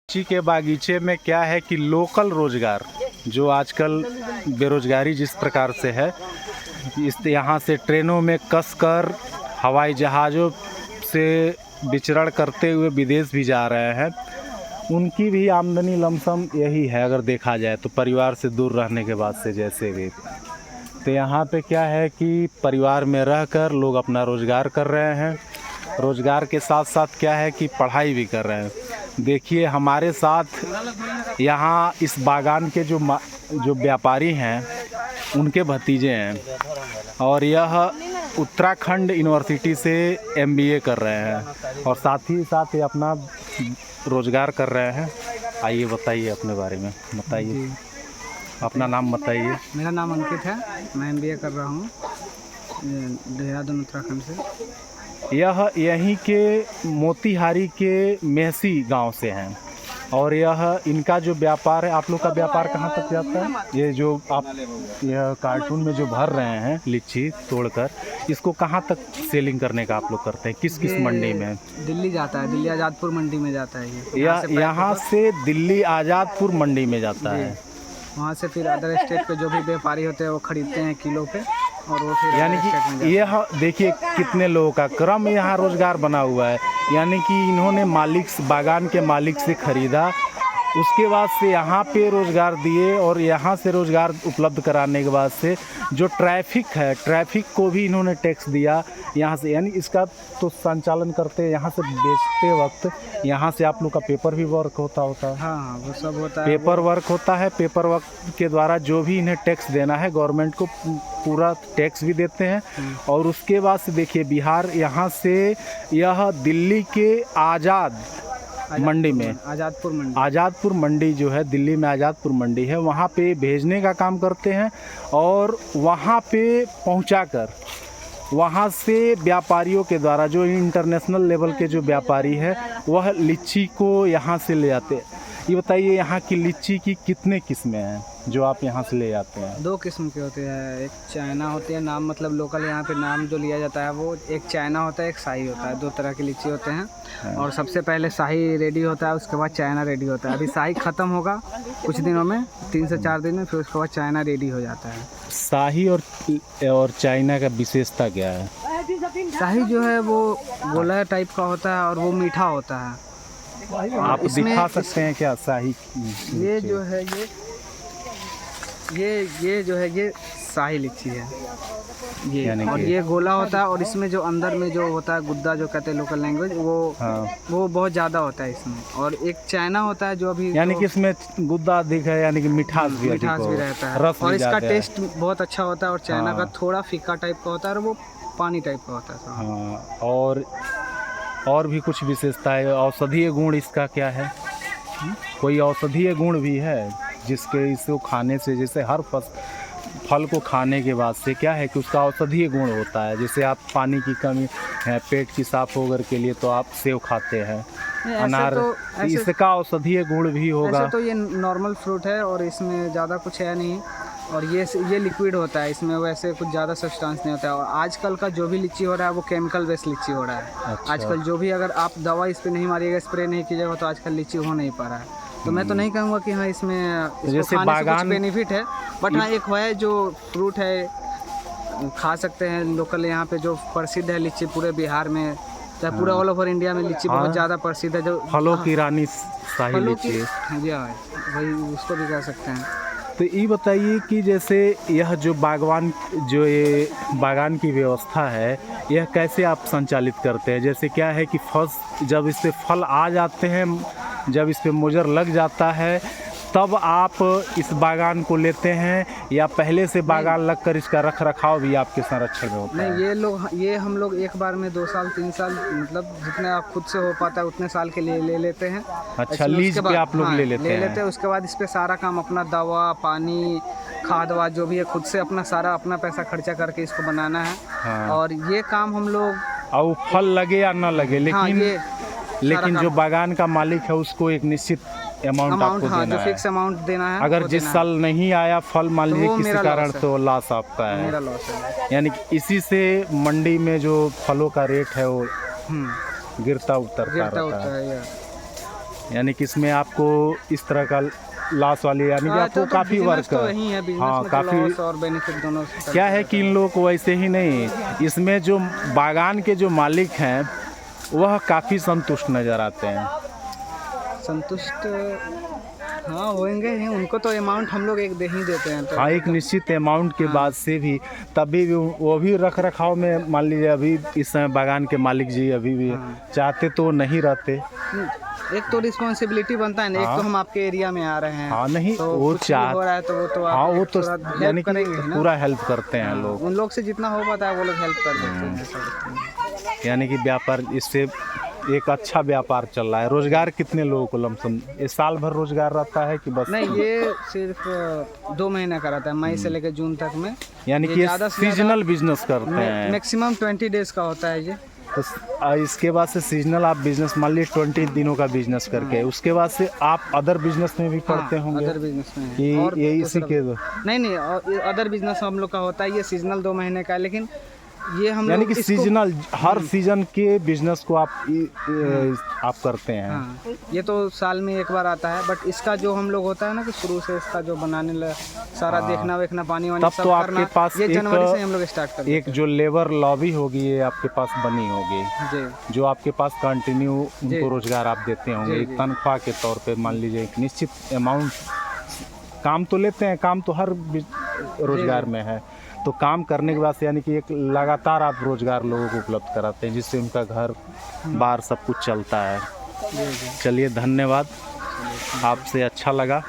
लीची के बागीचे में क्या है कि लोकल रोज़गार जो आजकल बेरोज़गारी जिस प्रकार से है, इस यहाँ से ट्रेनों में कसकर हवाई जहाज़ों से विचरण करते हुए विदेश भी जा रहे हैं, उनकी भी आमदनी लमसम यही है अगर देखा जाए तो, परिवार से दूर रहने के बाद से जैसे भी। तो यहाँ पे क्या है कि परिवार में रहकर लोग अपना रोज़गार कर रहे हैं, रोज़गार के साथ साथ क्या है कि पढ़ाई भी कर रहे हैं। देखिए हमारे साथ यहाँ इस बागान के जो व्यापारी हैं उनके भतीजे हैं और यह उत्तराखंड यूनिवर्सिटी से MBA कर रहे हैं और साथ ही साथ ये अपना रोज़गार कर रहे हैं। आइए बताइए अपने बारे में, बताइए अपना नाम बताइए। मेरा नाम अंकित है, मैं MBA कर रहा हूँ देहरादून उत्तराखंड से। यह यहीं के मोतीहारी के मेहसी गांव से हैं और यह इनका जो व्यापार है, आप लोग का व्यापार कहाँ तक जाता है? ये जो आप यह कार्टून में जो भर रहे हैं लीची तोड़कर, इसको कहाँ तक सेलिंग करने का आप लोग करते हैं? किस किस मंडी में? दिल्ली जाता है, दिल्ली आज़ादपुर मंडी में जाता है ये। यहाँ से दिल्ली आज़ादपुर मंडी में जाता है। वहाँ से फिर अदर स्टेट के जो भी व्यापारी होते हैं वो खरीदते हैं किलो पे और वो फिर यानी कि यह देखिए कितने लोगों का क्रम यहाँ रोज़गार बना हुआ है। यानी कि इन्होंने बागान के मालिक से ख़रीदा, उसके बाद से यहाँ पे रोज़गार दिए और यहाँ से रोज़गार उपलब्ध कराने के बाद से जो ट्रैफिक है, ट्रैफिक को भी इन्होंने टैक्स दिया यहाँ से। यानी इसका तो संचालन करते यहाँ से बेचते वक्त यहाँ से आप लोग का पेपर भी वर्क होता है। हाँ, वो सब होता है, पेपर वर्क होता है। पेपर वर्क के द्वारा जो भी इन्हें टैक्स देना है गवर्नमेंट को पूरा टैक्स भी देते हैं। और उसके बाद से देखिए बिहार यहाँ से यह दिल्ली के मंडी में आज़ादपुर मंडी जो है, दिल्ली में आज़ादपुर मंडी है, वहाँ पे भेजने का काम करते हैं और वहाँ पे पहुँचाकर वहाँ से व्यापारियों के द्वारा जो इंटरनेशनल लेवल के जो व्यापारी है वह लीची को यहाँ से ले आते हैं। ये बताइए यहाँ की लीची की कितने किस्में हैं जो आप यहाँ से ले जाते हैं? 2 किस्म के होते हैं, एक चाइना होती है, नाम मतलब लोकल यहाँ पे नाम जो लिया जाता है वो एक चाइना होता है, एक शाही होता है। 2 तरह की लीची होते हैं और सबसे पहले शाही रेडी होता है, उसके बाद चाइना रेडी होता है। अभी शाही ख़त्म होगा कुछ दिनों में, 3 से 4 दिन में, फिर उसके बाद चाइना रेडी हो जाता है। शाही और चाइना का विशेषता क्या है? शाही जो है वो गोला टाइप का होता है और वो मीठा होता है। आप दिखा सकते हैं क्या शाही? ये जो है ये जो है ये शाही लीची है ये, और ये गोला होता है और इसमें जो अंदर में जो होता है गुद्दा जो कहते हैं लोकल लैंग्वेज, वो बहुत ज़्यादा होता है इसमें। और एक चाइना होता है जो अभी यानी कि इसमें गुद्दा अधिक है, यानी कि मिठास भी रहता है और इसका टेस्ट बहुत अच्छा होता है। और चाइना का थोड़ा फीका टाइप का होता है और वो पानी टाइप का होता है। हाँ, और भी कुछ विशेषता है? औषधीय गुण इसका क्या है? कोई औषधीय गुण भी है जिसके इसको खाने से, जैसे हर फल को खाने के बाद से क्या है कि उसका औषधीय गुण होता है। जैसे आप पानी की कमी है, पेट की साफ होकर के लिए तो आप सेब खाते हैं, अनार, इसका औषधीय गुण भी होगा। ऐसे तो ये नॉर्मल फ्रूट है और इसमें ज़्यादा कुछ है नहीं और ये लिक्विड होता है, इसमें वैसे कुछ ज़्यादा सब्सटेंस नहीं होता है। और आजकल का जो भी लीची हो रहा है वो केमिकल बेस्ड लीची हो रहा है। अच्छा। आजकल जो भी अगर आप दवा इस पर नहीं मारिएगा, स्प्रे नहीं कीजिएगा तो आजकल लीची हो नहीं पा रहा है। तो मैं तो नहीं कहूँगा कि हाँ इसमें जैसे बागान बेनिफिट है, बट हाँ एक है जो फ्रूट है खा सकते हैं। लोकल यहाँ पे जो प्रसिद्ध है लीची पूरे बिहार में, चाहे पूरा ऑल ओवर इंडिया में लीची बहुत ज़्यादा प्रसिद्ध है। जो फलों की रानी शाही लीची, वही उसको भी कह सकते हैं। तो ये बताइए कि जैसे यह जो ये बागान की व्यवस्था है, यह कैसे आप संचालित करते हैं? जैसे क्या है कि जब इस पे फल आ जाते हैं, जब इस पे मोजर लग जाता है, तब आप इस बागान को लेते हैं या पहले से बागान लगकर इसका रख रखाव भी आपके संरक्षण में होता है? नहीं, ये हम लोग एक बार में 2 साल 3 साल मतलब जितने आप खुद से हो पाता है उतने साल के लिए ले लेते हैं। अच्छा, लीज पे आप लोग ले लेते हैं? उसके बाद इस पे सारा काम अपना दवा पानी खाद वाद जो भी है खुद से अपना पैसा खर्चा करके इसको बनाना है। हाँ। और ये काम हम लोग, और फल लगे या ना लगे, लेकिन जो बागान का मालिक है उसको एक निश्चित अमाउंट आपको देना जो फिक्स अमाउंट देना है। अगर जिस साल नहीं आया फल, मान लीजिए किसी कारण, तो लॉस आपका है। मेरा लॉस है। यानी कि इसी से मंडी में जो फलों का रेट है वो गिरता उतरता है। यानी कि इसमें आपको इस तरह का लॉस वाली, यानी कि आपको काफ़ी वर्क तो वही है, बिजनेस हाँ में काफ़ी लॉस और बेनिफिट दोनों से क्या है कि इन लोगों को वैसे ही नहीं, इसमें जो बागान के जो मालिक हैं वह काफ़ी संतुष्ट नज़र आते हैं। संतुष्ट हाँ होंगे ही, उनको तो अमाउंट हम लोग एक दे ही देते हैं तो हाँ, एक निश्चित अमाउंट के बाद से भी तभी भी वो भी रख रखाव में, मान लीजिए अभी इस समय बागान के मालिक जी अभी भी चाहते तो नहीं रहते। एक तो रिस्पॉन्सिबिलिटी बनता है ना, एक तो हम आपके एरिया में आ रहे हैं, हाँ नहीं तो वो कुछ भी चाह हो रहा है तो वो तो हाँ आप वो तो थोड़ा यानी हेल्प करेंगे ही कि ना। पूरा हेल्प करते हैं लोग, उन लोग से जितना हो पाता है वो लोग हेल्प कर देते हैं सब। यानी कि व्यापार इससे एक अच्छा व्यापार चल रहा है। रोजगार कितने लोगों को लमसम ये साल भर रोजगार रहता है कि बस? नहीं, ये सिर्फ 2 महीने का रहता है, मई से लेकर जून तक में। यानी कि ये सीजनल बिजनेस करते हैं। मैक्सिमम 20 डेज का होता है ये। तो इसके बाद से सीजनल आप बिजनेस मान लीजिए 20 दिनों का बिजनेस करके उसके बाद से आप अदर बिजनेस में भी पढ़ते होंगे? अदर बिजनेस में है। कि और ये इसी के नहीं अदर बिजनेस हम लोग का होता है, ये सीजनल 2 महीने का है, लेकिन ये हम यानी लोग कि सीजनल हर सीजन के बिजनेस को आप करते हैं। हाँ, ये तो साल में एक बार आता है, बट इसका जो हम लोग होता है ना कि शुरू से इसका जो बनाने सारा देखना वेखना पानी वानी तब सब तो आपके करना, पास ये एक जनवरी से हम लोग स्टार्ट कर एक जो लेबर लॉबी होगी ये आपके पास बनी होगी, जी, जो आपके पास कंटिन्यू उनको रोजगार आप देते होंगे तनख्वाह के तौर पे। मान लीजिए एक निश्चित अमाउंट काम तो लेते हैं, काम तो हर रोजगार में है, तो काम करने के बाद से यानी कि एक लगातार आप रोजगार लोगों को उपलब्ध कराते हैं जिससे उनका घर बार सब कुछ चलता है। चलिए धन्यवाद, आपसे अच्छा लगा।